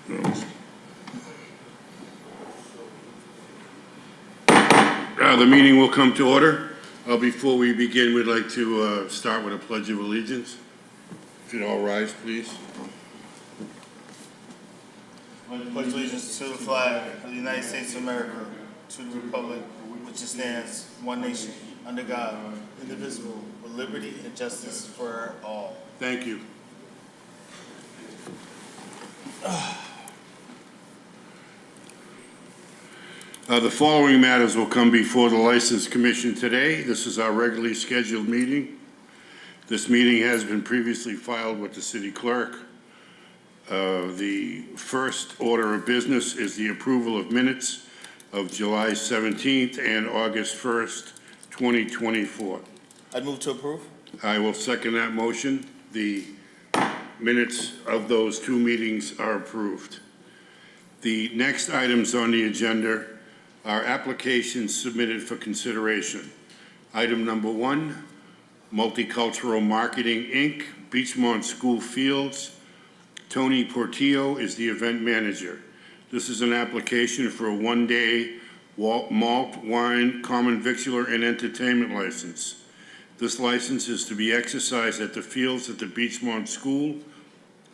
The meeting will come to order. Before we begin, we'd like to start with a Pledge of Allegiance. If you'd all rise, please. I pledge allegiance to the flag of the United States of America, to the republic which stands one nation, under God, indivisible, with liberty and justice for all. Thank you. The following matters will come before the License Commission today. This is our regularly scheduled meeting. This meeting has been previously filed with the city clerk. The first order of business is the approval of minutes of July 17th and August 1st, 2024. I'd move to approve. I will second that motion. The minutes of those two meetings are approved. The next items on the agenda are applications submitted for consideration. Item number 1, Multicultural Marketing, Inc., Beachmont School Fields. Tony Portillo is the event manager. This is an application for a one-day malt, wine, common victular, and entertainment license. This license is to be exercised at the fields at the Beachmont School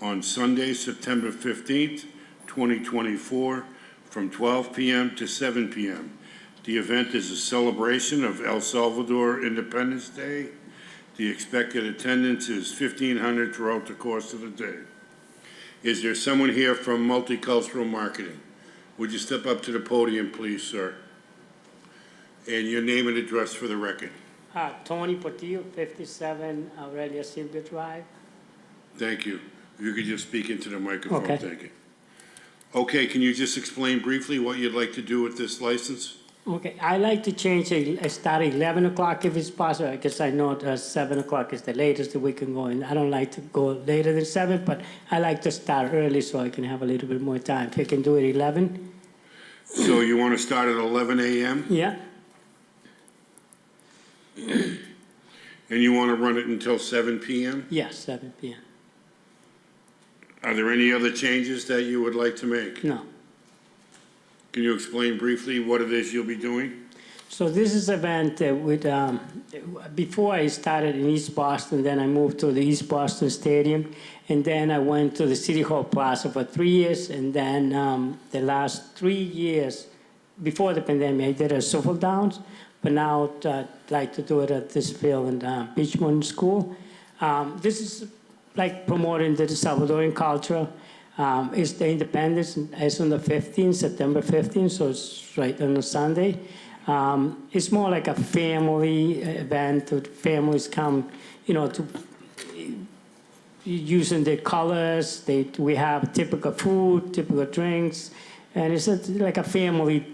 on Sunday, September 15th, 2024, from 12 p.m. to 7 p.m. The event is a celebration of El Salvador Independence Day. The expected attendance is 1,500 throughout the course of the day. Is there someone here from Multicultural Marketing? Would you step up to the podium, please, sir? And your name and address for the record. Tony Portillo, 57 Aurelia Silvia Drive. Thank you. If you could just speak into the microphone, Okay. Thank you. Okay, can you just explain briefly what you'd like to do with this license? Okay, I like to change it, start at 11 o'clock if it's possible, because I know 7 o'clock is the latest that we can go, and I don't like to go later than 7, but I like to start early so I can have a little bit more time. If I can do it 11? So you want to start at 11 a.m.? Yeah, And you want to run it until 7 p.m.? yes, 7 p.m. Are there any other changes that you would like to make? No. Can you explain briefly what it is you'll be doing? So this is an event with, before I started in East Boston, then I moved to the East Boston Stadium, and then I went to the City Hall Plaza for 3 years, and then the last 3 years, before the pandemic, I did a Shuffle Downs, but now I'd like to do it at this field in Beachmont School. This is like promoting the Salvadoran culture. It's the independence, it's on the 15th, September 15th, so it's right on a Sunday. It's more like a family event, that families come, you know, to using the colors. We have typical food, typical drinks, and it's like a family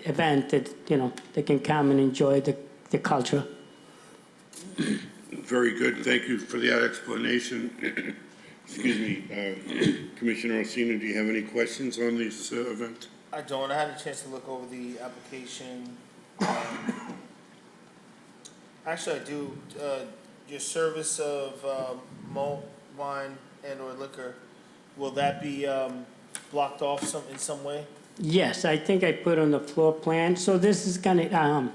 event that, you know, they can come and enjoy the culture. Very good. Thank you for that explanation. Excuse me, Commissioner Orsino, do you have any questions on this event? I don't. I had a chance to look over the application. Actually, I do. Your service of malt, wine, and/or liquor, will that be blocked off in some way? Yes, I think I put on the floor plan. So this is gonna,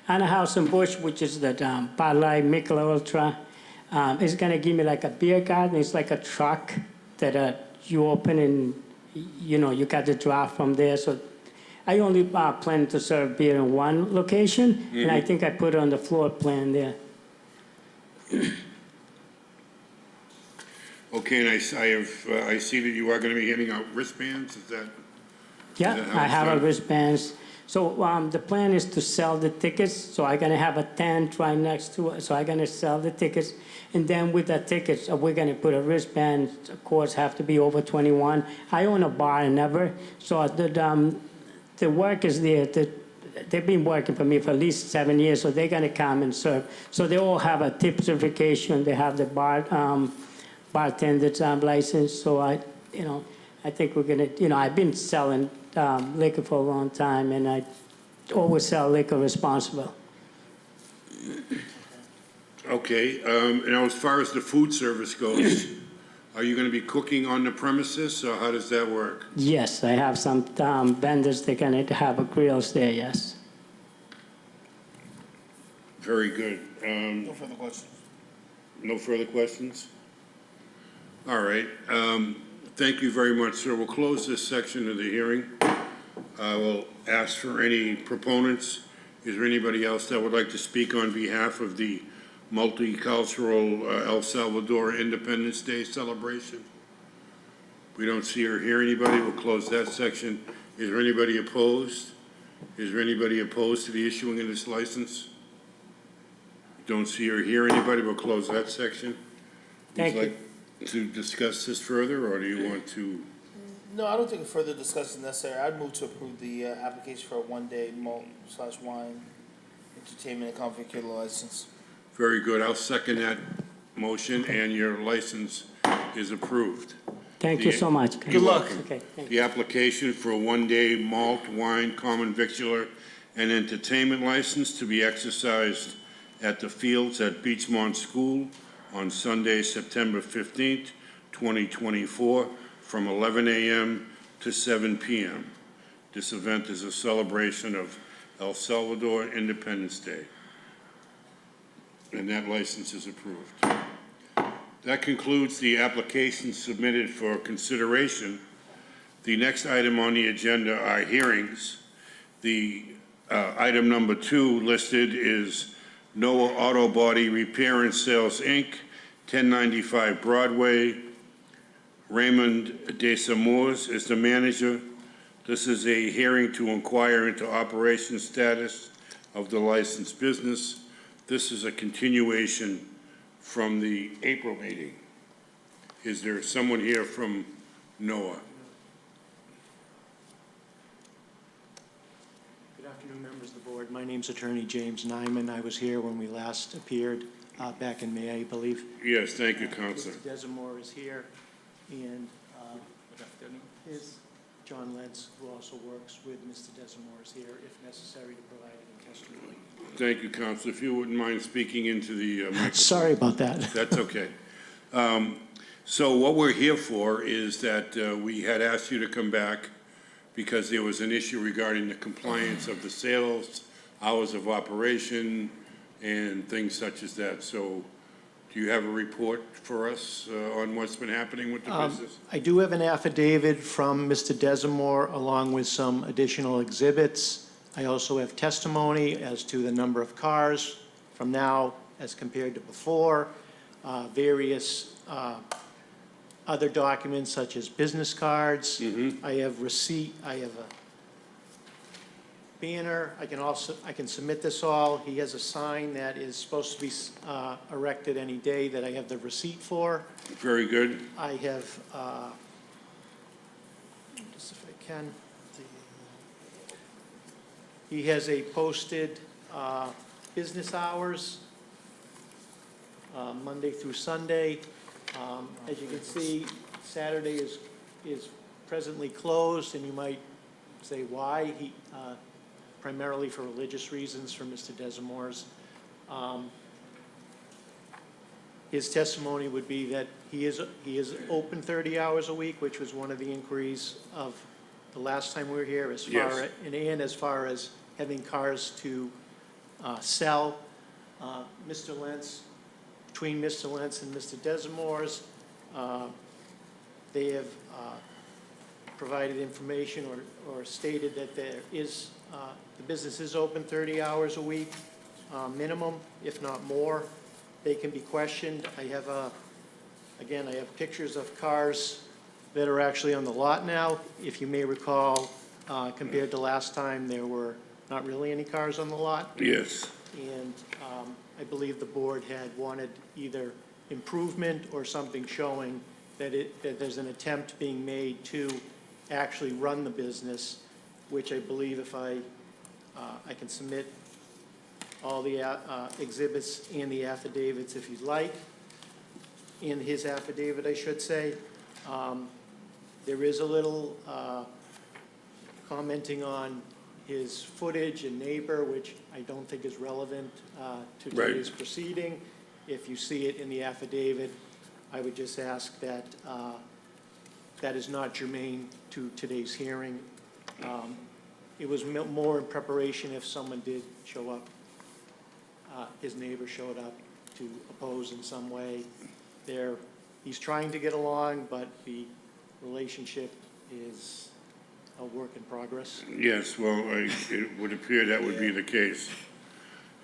Anna House and Bush, which is the Bud Light, Michelob Ultra, it's gonna give me like a beer garden. It's like a truck that you open and, you know, you got the draft from there. So I only plan to serve beer in one location, and I think I put it on the floor plan there. Okay, and I see that you are going to be handing out wristbands, is that? Yeah, Is that how I it's have a done? wristbands. So the plan is to sell the tickets. So I'm gonna have a tent right next to it. So I'm gonna sell the tickets, and then with the tickets, we're gonna put a wristband. Of course, have to be over 21. I own a bar in Ever, so the workers there, they've been working for me for at least 7 years. So they're gonna come and serve. So they all have a tip certification. They have the bartender's license. So I think we're gonna, I've been selling liquor for a long time, and I always sell liquor responsible. Okay, and as far as the food service goes, Are you going to be cooking on the premises, or how does that work? Yes, I have some vendors that can have a grills there, yes. Very good. No further questions. No further questions? All right. Thank you very much, sir. We'll close this section of the hearing. I will ask for any proponents. Is there anybody else that would like to speak on behalf of the Multicultural El Salvador Independence Day celebration? We don't see or hear anybody. We'll close that section. Is there anybody opposed? Is there anybody opposed to the issuing of this license? Don't see or hear anybody. We'll close that section. Thank Would you. like to discuss this further, or do you want to? No, I don't think a further discussion is necessary. I'd move to approve the application for a one-day malt/wine entertainment and convict license. Very good. I'll second that motion, and your license is approved. Thank you so much. Good luck. Okay, thank you. The application for a one-day malt, wine, common victular, and entertainment license to be exercised at the Fields at Beachmont School on Sunday, September 15th, 2024, from 11 a.m. to 7 p.m. This event is a celebration of El Salvador Independence Day. And that license is approved. That concludes the applications submitted for consideration. The next item on the agenda are hearings. The item number 2 listed is Noah Auto Body Repair and Sales, Inc., 1095 Broadway. Raymond Desamours is the manager. This is a hearing to inquire into operation status of the licensed business. This is a continuation from the April meeting. Is there someone here from NOAA? Good afternoon, members of the board. My name's Attorney James Nyman. I was here when we last appeared back in May, I believe. Yes, thank you, Counselor. Mr. Desamore is here, and his John Lentz, who also works with Mr. Desamore, is here if necessary to provide any testimony. Thank you, Counselor. If you wouldn't mind speaking into the microphone. Sorry about that. That's okay. So what we're here for is that we had asked you to come back because there was an issue regarding the compliance of the sales, hours of operation, and things such as that. So do you have a report for us on what's been happening with the business? I do have an affidavit from Mr. Desamore along with some additional exhibits. I also have testimony as to the number of cars from now as compared to before, various other documents such as business cards. I have receipt, I have a banner. I can submit this all. He has a sign that is supposed to be erected any day that I have the receipt for. Very good. I have, just if I can, he has a posted business hours, Monday through Sunday. As you can see, Saturday is presently closed, and you might say why. Primarily for religious reasons for Mr. Desamore's. His testimony would be that he is open 30 hours a week, which was one of the inquiries of the last time we were here, as far Yes. and as far as having cars to sell. Mr. Lentz, between Mr. Lentz and Mr. Desamore's, they have provided information or stated that there is, the business is open 30 hours a week, minimum, if not more. They can be questioned. I have again, I have pictures of cars that are actually on the lot now. If you may recall, compared to last time, there were not really any cars on the lot. Yes. And I believe the board had wanted either improvement or something showing that there's an attempt being made to actually run the business, which I believe if I can submit all the exhibits and the affidavits if you'd like. In his affidavit, I should say. There is a little commenting on his footage and neighbor, which I don't think is relevant to Right. today's proceeding. If you see it in the affidavit, I would just ask that that is not germane to today's hearing. It was more in preparation if someone did show up, his neighbor showed up to oppose in some way. He's trying to get along, but the relationship is a work in progress. Yes, well, it would appear that would be the case.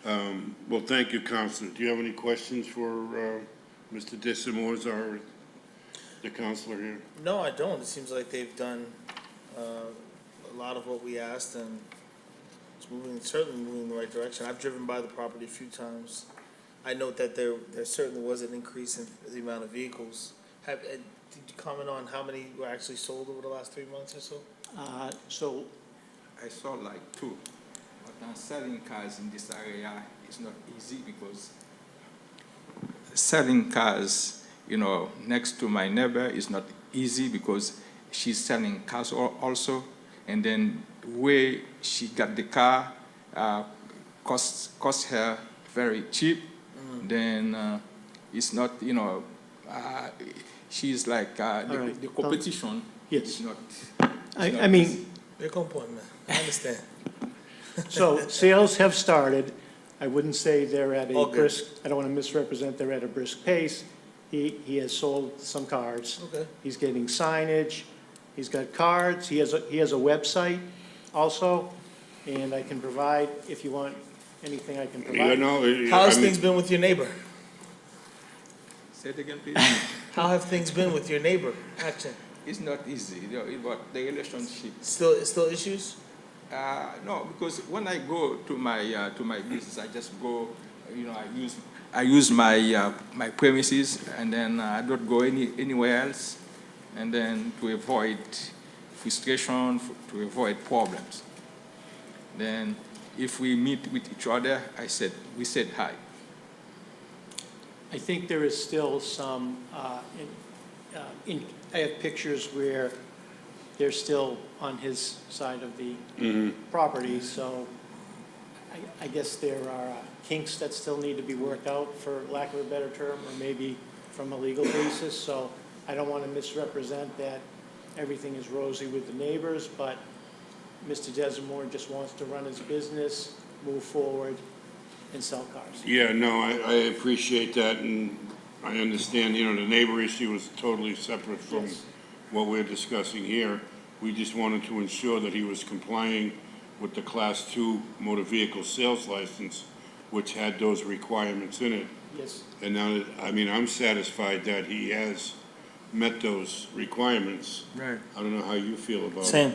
Well, thank you, Counselor. Do you have any questions for Mr. DeSimores or the counselor here? No, I don't. It seems like they've done a lot of what we asked, and it's certainly moving in the right direction. I've driven by the property a few times. I note that there certainly was an increase in the amount of vehicles. Did you comment on how many were actually sold over the last 3 months or so? So I saw like 2, but now selling cars in this area is not easy because selling cars, next to my neighbor is not easy because she's selling cars also, and then where she got the car cost her very cheap. Then it's not, she's like right. the competition Yes. is not. I mean, They're on point, man. I understand. so sales have started. I wouldn't say they're at a Okay. brisk, I don't want to misrepresent, they're at a brisk pace. He has sold some cars. Okay. He's getting signage, he's got cards, he has a website also, and I can provide, if you want anything I can provide. How's things been with your neighbor? Say it again, please. How have things been with your neighbor? Action. It's not easy, but the relationship. Still issues? No, because when I go to my business, I just go. I use my premises, and then I don't go anywhere else, and then to avoid frustration, to avoid problems. Then, if we meet with each other, we said hi. I think there is still some, I have pictures where they're still on his side of the property, so I guess there are kinks that still need to be worked out, for lack of a better term, or maybe from a legal basis, so I don't want to misrepresent that everything is rosy with the neighbors, but Mr. Desimore just wants to run his business, move forward, and sell cars. Yeah, no, I appreciate that, and I understand, the neighbor issue is totally separate from Yes. what we're discussing here. We just wanted to ensure that he was complying with the Class 2 motor vehicle sales license, which had those requirements in it. Yes, And now, I'm satisfied that he has met those requirements. Right. I don't know how you feel about it. Same.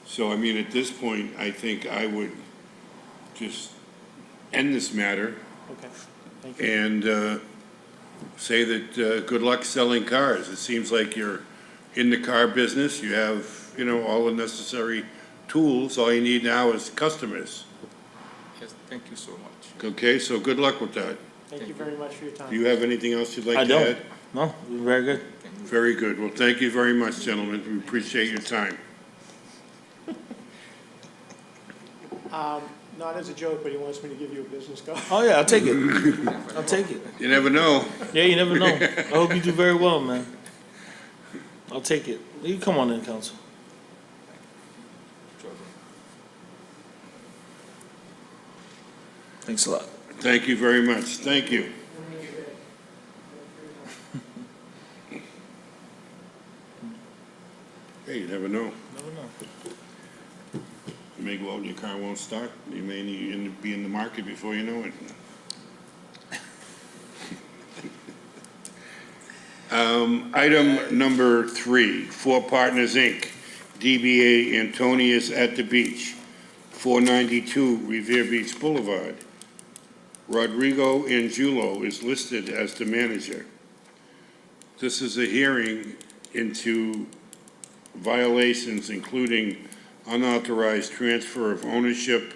So, at this point, I think I would just end this matter okay, thank you. and say that good luck selling cars. It seems like you're in the car business. You have, all the necessary tools. All you need now is customers. Yes, thank you so much. Okay, so good luck with that. Thank you very much for your time. Do you have anything else you'd like I to don't. add? No, you're very good. Very good. Well, thank you very much, gentlemen. We appreciate your time. Not as a joke, but he wants me to give you a business card. Oh, yeah, I'll take it. I'll take it. You never know. Yeah, you never know. I hope you do very well, man. I'll take it. You can come on in, Council. Thanks a lot. Thank you very much. Thank you. Hey, you never know. Never know. You may go out and your car won't start. You may be in the market before you know it. Item number 3, Four Partners, Inc., DBA Antonius at the Beach, 492 Revere Beach Boulevard. Rodrigo Angulo is listed as the manager. This is a hearing into violations including unauthorized transfer of ownership,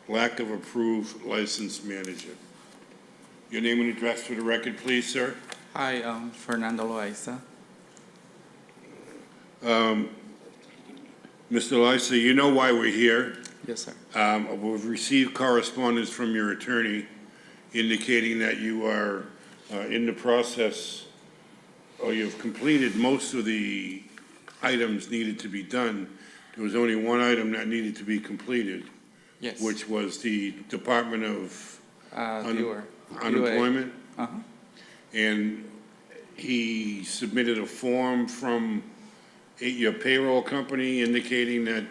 lack of approved licensed manager. Your name and address for the record, please, sir. Hi, I'm Fernando Loaiza. Mr. Lysa, you know why we're here. Yes, sir. We've received correspondence from your attorney indicating that you are in the process or you've completed most of the items needed to be done. There was only one item that needed to be completed, Yes. which was the Department of Viewer. Unemployment. Uh-huh. And he submitted a form from your payroll company indicating that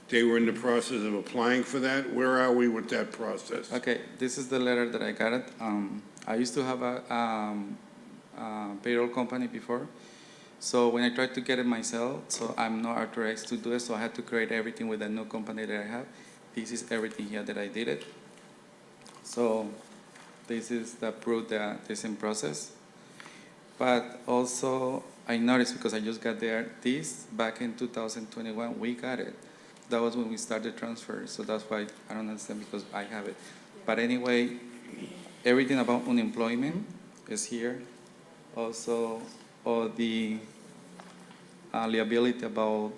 they were in the process of applying for that. Where are we with that process? Okay, this is the letter that I got it. I used to have a payroll company before. So when I tried to get it myself, so I'm not authorized to do it, so I had to create everything with a new company that I have. This is everything here that I did it. So this is the proof that it's in process. But also, I noticed, because I just got there, this back in 2021, we got it. That was when we started transfer, so that's why I don't understand, because I have it. But anyway, everything about unemployment is here. Also, all the liability about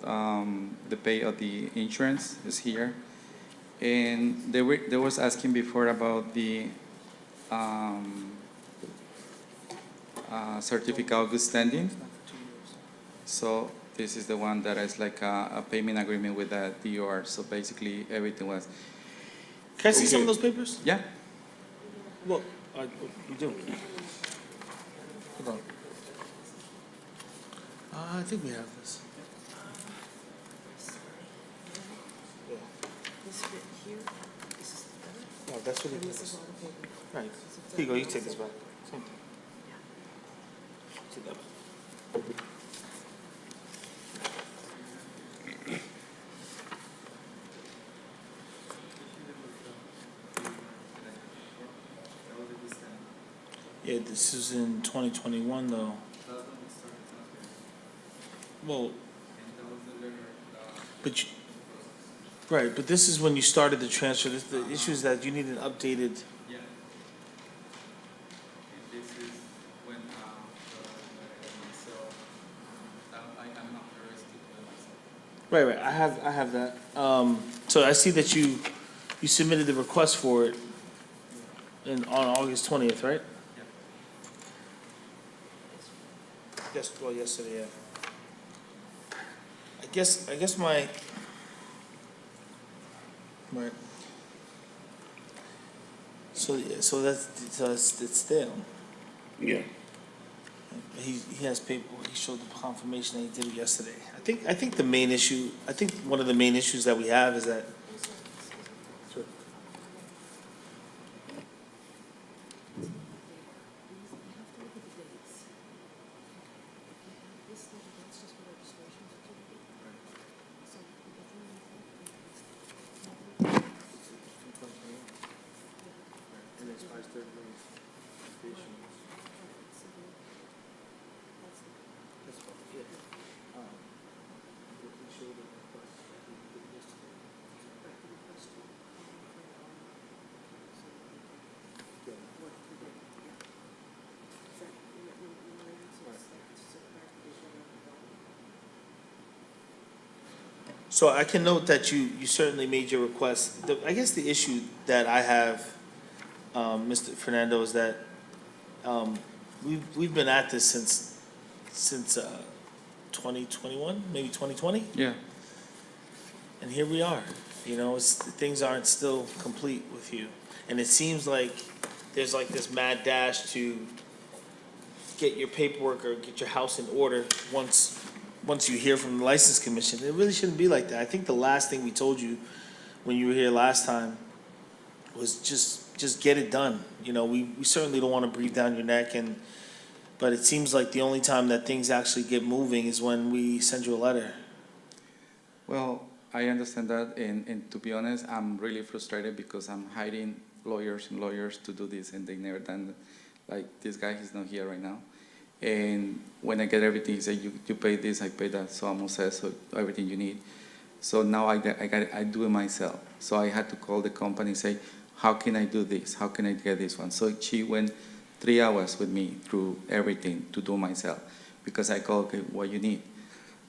the pay of the insurance is here. And they was asking before about the certificate of good standing. So this is the one that is like a payment agreement with the DOR. So basically, everything was, Can I see some of those papers? yeah. Well, you do. Hold on. I think we have this. This bit here, this is the other. No, that's what it And this is is. all the paper. Right. This is Here you go, you the- take this back. Same thing. Take that back. Yeah, this is in 2021 though. Well, but you, right, but this is when you started the transfer. The issue is that you need an updated. Yeah. This is when, so I'm not arrested by myself. Right, right. I have that. So I see that you submitted the request for it on August 20th, right? Yeah. Yes. Well, yesterday. Yeah. I guess my. Right. So it's there. Yeah. He has paper. He showed the confirmation that he did it yesterday. I think the main issue. I think one of the main issues that we have is that. This letter, that's just for registration certificate. So if you want So I can note that you certainly made your request. I guess the issue that I have, Mr. Fernando, is that we've been at this since 2021, maybe 2020, Yeah. and here we are. You know, things aren't still complete with you, and it seems like there's like this mad dash to get your paperwork or get your house in order once you hear from the license commission. It really shouldn't be like that. I think the last thing we told you when you were here last time was just get it done. You know, we certainly don't want to breathe down your neck, but it seems like the only time that things actually get moving is when we send you a letter. Well, I understand that, and to be honest, I'm really frustrated because I'm hiring lawyers and lawyers to do this, and they never done. Like this guy, he's not here right now. And when I get everything, he said, you pay this, I pay that, so I'm all set, so everything you need. So now I do it myself. So I had to call the company and say, how can I do this? How can I get this one? So she went 3 hours with me through everything to do myself, because I called, okay, what you need.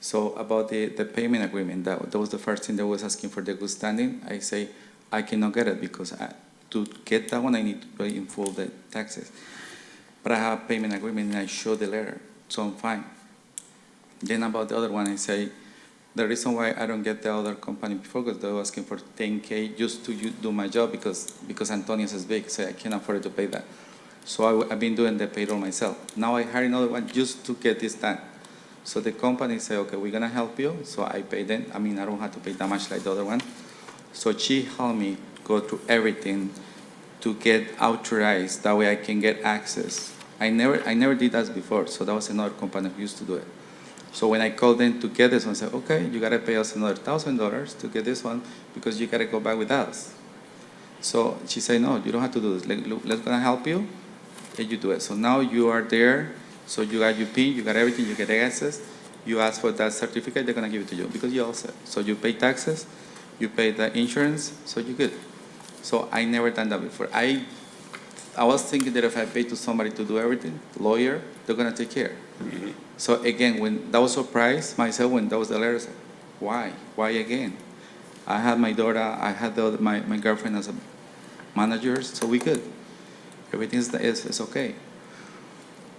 So about the payment agreement, that was the first thing that was asking for the good standing. I say, I cannot get it because to get that one, I need to pay in full the taxes. But I have a payment agreement and I show the letter. So I'm fine. Then about the other one, I say, the reason why I don't get the other company before, because they were asking for 10K just to do my job because Antonius is big, so I can't afford to pay that. So I've been doing the payroll myself. Now I hired another one just to get this done. So the company say, okay, we're gonna help you. So I pay them. I mean, I don't have to pay that much like the other one. So she helped me go through everything to get authorized. That way I can get access. I never did that before. So that was another company who used to do it. So when I called them to get this one, I said, okay, you gotta pay us another $1,000 to get this one because you gotta go back with us. So she said, no, you don't have to do this. Let's gonna help you, and you do it. So now you are there. So you got your PIN, you got everything, you get access. You ask for that certificate, they're gonna give it to you because you all set. So you pay taxes, you pay the insurance, so you're good. So I never done that before. I was thinking that if I pay to somebody to do everything, lawyer, they're gonna take care. So again, when that was surprised myself when that was the letter, I said, why? Why again? I had my daughter, I had my girlfriend as a manager, so we good. Everything is okay.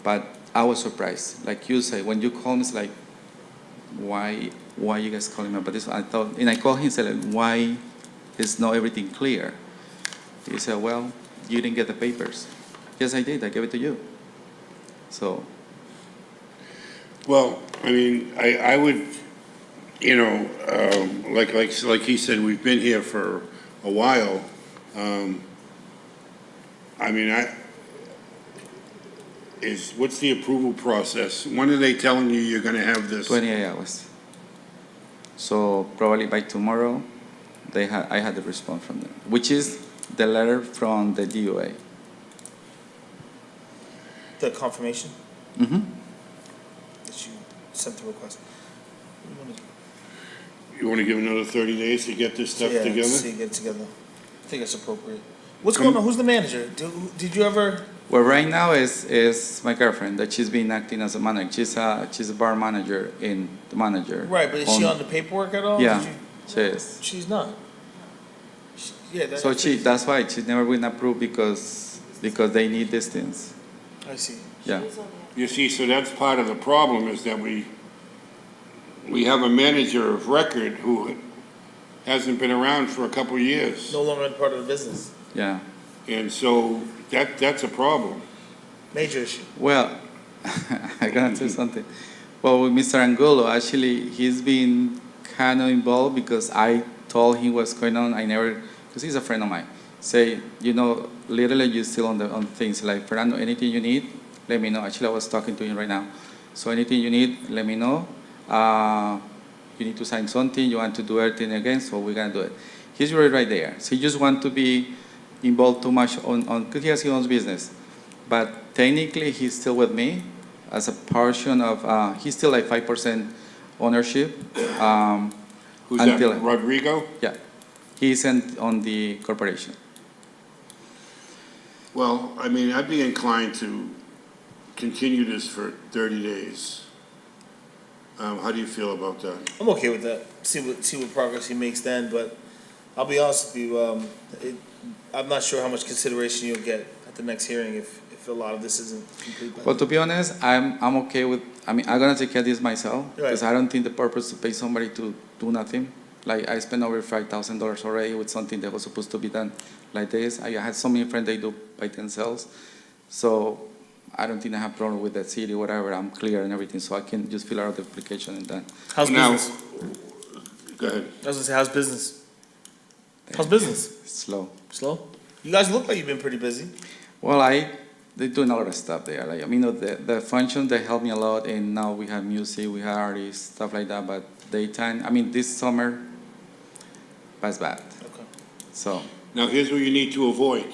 But I was surprised. Like you say, when you call me, it's like, why you guys calling me about this? I thought, and I called him and said, like, why is not everything clear? He said, well, you didn't get the papers. Yes, I did. I gave it to you. So. Well, I mean, I would, you know, like he said, we've been here for a while. I mean, what's the approval process? When are they telling you you're gonna have this? 28 hours. So probably by tomorrow, I had the response from them, which is the letter from the DOA. The confirmation Mm-hmm. that you sent the request. You wanna give another 30 days to get this stuff Yeah, together? see, get it together. I think it's appropriate. What's going on? Who's the manager? Did you ever? Well, right now is my girlfriend that she's been acting as a manager. She's a bar manager in the manager. Right, but is she on the paperwork at all? Yeah, Did you- she is. She's not. Yeah. So that's why she's never been approved because they need these things. I see. Yeah. She's on You see, so that's part of the problem is that we have a manager of record who hasn't been around for a couple of years. No longer part of the business. Yeah. And so that's a problem. Major issue. Well, I gotta tell you something. Well, with Mr. Angulo, actually, he's been kind of involved because I told him what's going on. Because he's a friend of mine. Say, literally you're still on things like, Fernando, anything you need, let me know. Actually, I was talking to him right now. So anything you need, let me know. You need to sign something, you want to do everything again, so we're gonna do it. He's right there. So he just want to be involved too much because he has his own business. But technically, he's still with me as a portion of, he's still like 5% ownership. Who's Until- that, Rodrigo? Yeah, he isn't on the corporation. Well, I mean, I'd be inclined to continue this for 30 days. How do you feel about that? I'm okay with that. See what progress he makes then, but I'll be honest with you, I'm not sure how much consideration you'll get at the next hearing if a lot of this isn't complete by Well, then. to be honest, I'm okay with, I'm gonna take care of this myself, because Right. I don't think the purpose to pay somebody to do nothing. Like, I spent over $5,000 already with something that was supposed to be done like this. I had so many friends, they do by themselves. So I don't think I have problem with the city, whatever, I'm clear and everything, so I can just fill out the application and done. How's Now- business? Go ahead. I was gonna say, how's business? How's business? It's slow. Slow? You guys look like you've been pretty busy. Well, they're doing a lot of stuff there. Like, I mean, the function, they helped me a lot, and now we have music, we have artists, stuff like that, but daytime, I mean, this summer was bad, Okay. so. Now, here's what you need to avoid.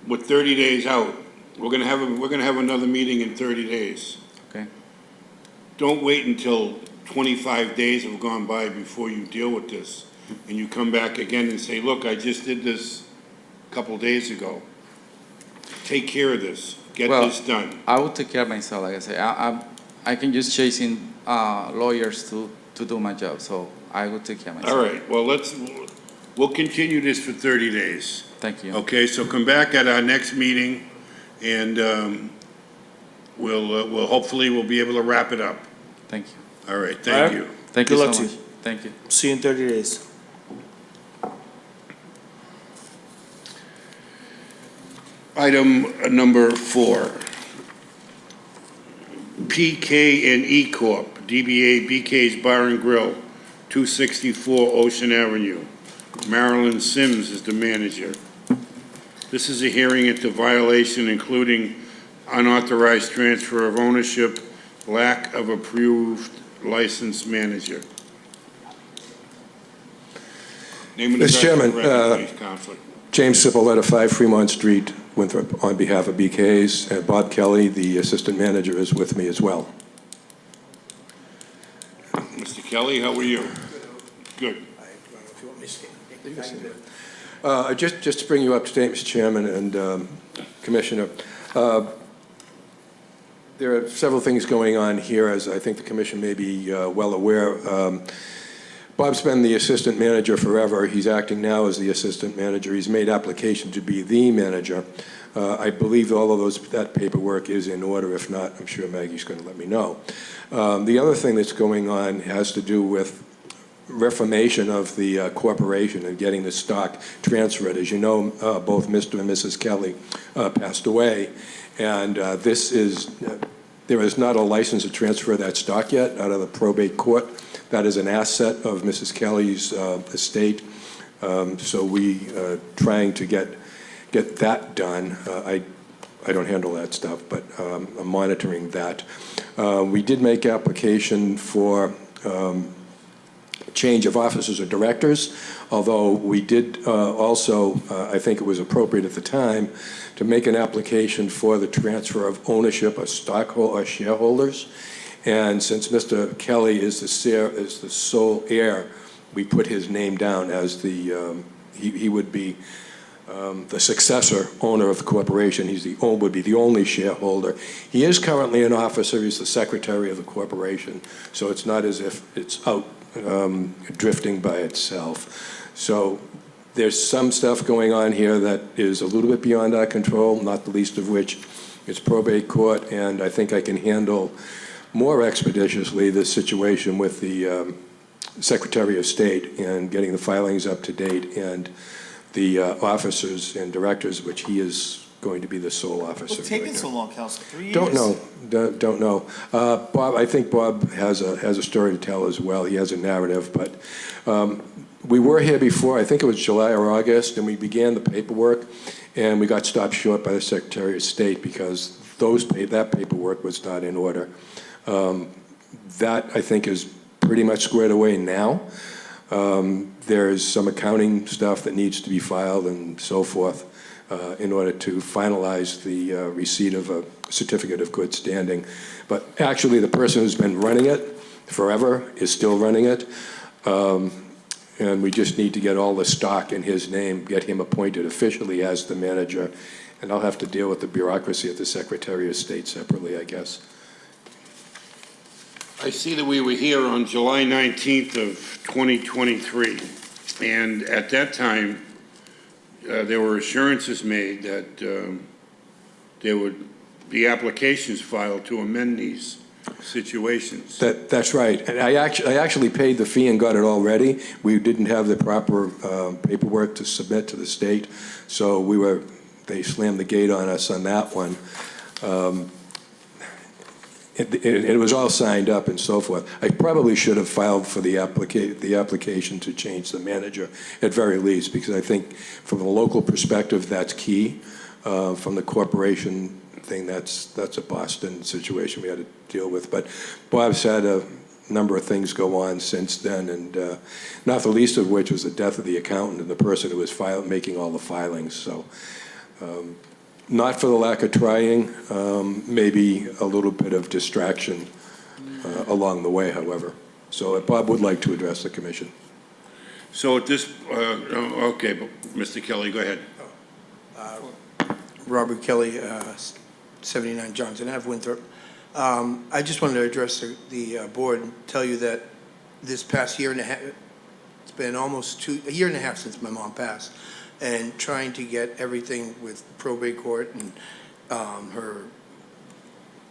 With 30 days out, we're gonna have another meeting in 30 days. Okay. Don't wait until 25 days have gone by before you deal with this. And you come back again and say, look, I just did this a couple days ago. Take care of this, get Well, this done. I will take care of myself, like I say. I can just chasing lawyers to do my job, so I will take care of myself. All right, well, we'll continue this for 30 days. Thank you. Okay, so come back at our next meeting and we'll hopefully we'll be able to wrap it up. Thank you. All right, All thank right. you. Thank you Good so luck to much. you. Thank you. See you in 30 days. Item number 4. PK and E Corp., DBA BK's Bar and Grill, 264 Ocean Avenue. Marilyn Sims is the manager. This is a hearing into violation including unauthorized transfer of ownership, lack of approved licensed manager. Name and Mr. address Chairman, for the record, please, Counselor. James Cipolletta, 5 Fremont Street, Winthrop, on behalf of BK's. And Bob Kelly, the assistant manager, is with me as well. Mr. Kelly, how are you? Good. Just to bring you up to date, Mr. Chairman and Commissioner, there are several things going on here, as I think the Commission may be well aware. Bob's been the assistant manager forever. He's acting now as the assistant manager. He's made application to be the manager. I believe all of that paperwork is in order. If not, I'm sure Maggie's going to let me know. The other thing that's going on has to do with reformation of the corporation and getting the stock transferred. As you know, both Mr. and Mrs. Kelly passed away, and there is not a license to transfer that stock yet out of the probate court. That is an asset of Mrs. Kelly's estate, so we trying to get that done. I don't handle that stuff, but I'm monitoring that. We did make application for change of officers or directors, although we did also, I think it was appropriate at the time, to make an application for the transfer of ownership of stockholders or shareholders. And since Mr. Kelly is the sole heir, we put his name down as he would be the successor owner of the corporation. Would be the only shareholder. He is currently an officer. He's the secretary of the corporation, so it's not as if it's out drifting by itself. So there's some stuff going on here that is a little bit beyond our control, not the least of which is probate court, and I think I can handle more expeditiously this situation with the Secretary of State and getting the filings up to date and the officers and directors, which he is going to be the sole officer. What's taking so long, Council? 3 years? Don't know. Don't know. Bob, I think Bob has a story to tell as well. He has a narrative, but we were here before. I think it was July or August, and we began the paperwork, and we got stopped short by the Secretary of State because that paperwork was not in order. That, I think, is pretty much squared away now. There's some accounting stuff that needs to be filed and so forth in order to finalize the receipt of a certificate of good standing. But actually, the person who's been running it forever is still running it. And we just need to get all the stock in his name, get him appointed officially as the manager. And I'll have to deal with the bureaucracy at the Secretary of State separately, I guess. I see that we were here on July 19th of 2023, and at that time, there were assurances made that there would be applications filed to amend these situations. That's right. And I actually paid the fee and got it already. We didn't have the proper paperwork to submit to the state, so they slammed the gate on us on that one. It was all signed up and so forth. I probably should have filed for the application to change the manager at very least, because I think from a local perspective, that's key. From the corporation thing, that's a Boston situation we had to deal with. But Bob's had a number of things go on since then, and not the least of which was the death of the accountant and the person who was making all the filings. So. Not for the lack of trying, maybe a little bit of distraction along the way, however. So Bob would like to address the commission. So at this, okay, but Mr. Kelly, go ahead. Robert Kelly, 79 Johnson Ave, Winthrop. I just wanted to address the board and tell you that this past year and a half, it's been almost a year and a half since my mom passed, and trying to get everything with probate court and her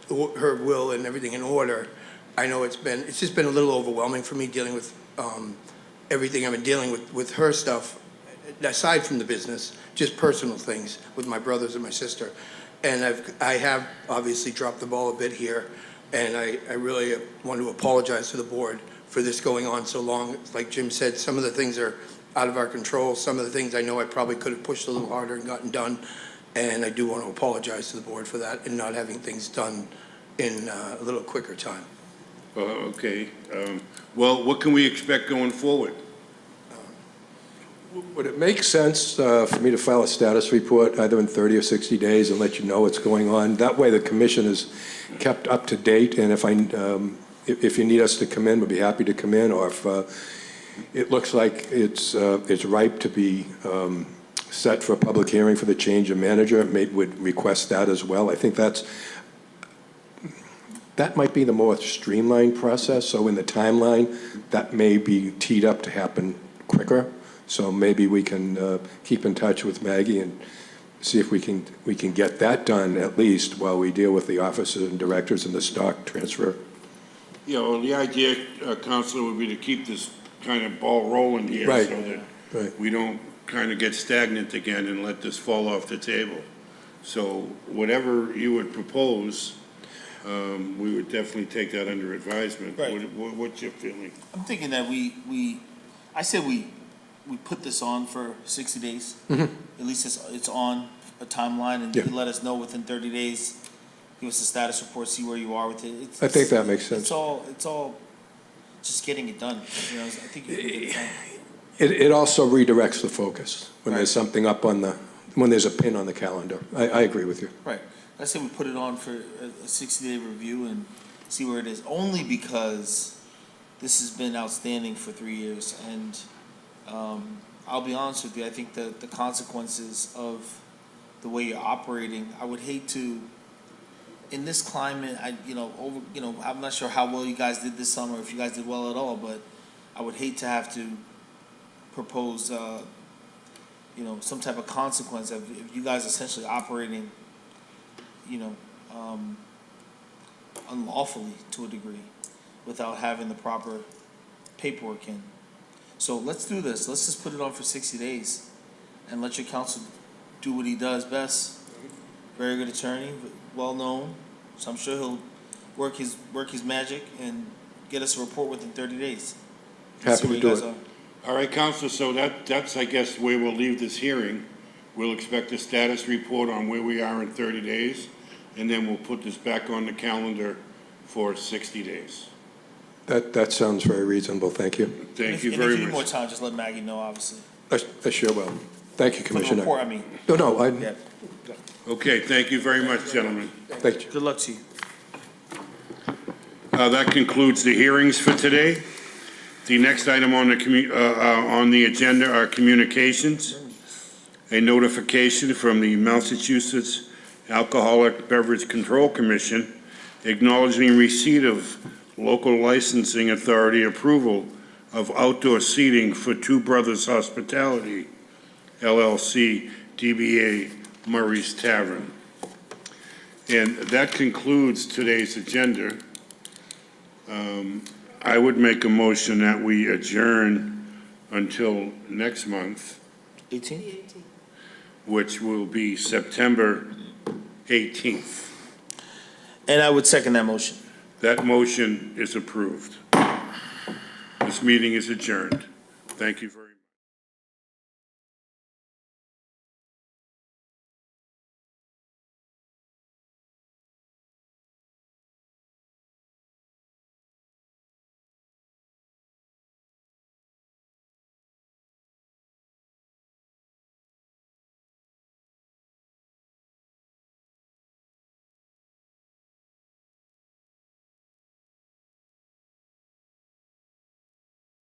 her will and everything in order. I know it's just been a little overwhelming for me dealing with everything I've been dealing with her stuff, aside from the business, just personal things with my brothers and my sister. And I have obviously dropped the ball a bit here, and I really want to apologize to the board for this going on so long. Like Jim said, some of the things are out of our control. Some of the things I know I probably could have pushed a little harder and gotten done. And I do want to apologize to the board for that and not having things done in a little quicker time. Okay. Well, what can we expect going forward? Would it make sense for me to file a status report either in 30 or 60 days and let you know what's going on? That way the commission is kept up to date, and if you need us to come in, we'll be happy to come in, or if it looks like it's ripe to be set for a public hearing for the change of manager, would request that as well. I think that might be the more streamlined process, so in the timeline, that may be teed up to happen quicker. So maybe we can keep in touch with Maggie and see if we can get that done at least while we deal with the officers and directors and the stock transfer. Yeah, well, the idea, Counselor, would be to keep this kind of ball rolling here. Right. So that we don't kind of get stagnant again and let this fall off the table. So whatever you would propose, we would definitely take that under advisement. Right. What's your feeling? I'm thinking that I said we put this on for 60 days. Mm-hmm. At least it's on a timeline, and you Yeah. can let us know within 30 days. Give us a status report, see where you are with it. I think that makes sense. It's all just getting it done. You know, I think you can get it done. It also redirects the focus when Right. there's something up when there's a pin on the calendar. I agree with you. Right. I say we put it on for a 60-day review and see where it is, only because this has been outstanding for 3 years. And I'll be honest with you, I think the consequences of the way you're operating, I would hate to, in this climate, I'm not sure how well you guys did this summer, if you guys did well at all, but I would hate to have to propose, some type of consequence of if you guys essentially operating, unlawfully to a degree without having the proper paperwork in. So let's do this. Let's just put it on for 60 days and let your counsel do what he does best. Very good attorney, well known. So I'm sure he'll work his magic and get us a report within 30 days. Happy to do it. All right, Counselor, so that's, I guess, where we'll leave this hearing. We'll expect a status report on where we are in 30 days, and then we'll put this back on the calendar for 60 days. That sounds very reasonable. Thank you. Thank you And very if you need more much. time, just let Maggie know, obviously. I sure will. Thank you, For the Commissioner. report, I mean. No, Yeah. Okay, thank you very much, gentlemen. thank you. Good luck to you. That concludes the hearings for today. The next item on the agenda are communications. A notification from the Massachusetts Alcoholic Beverage Control Commission acknowledging receipt of local licensing authority approval of outdoor seating for Two Brothers Hospitality, LLC, DBA Murray's Tavern. And that concludes today's agenda. I would make a motion that we adjourn until next month, 18? which will be September 18th. And I would second that motion. That motion is approved. This meeting is adjourned. Thank you very much.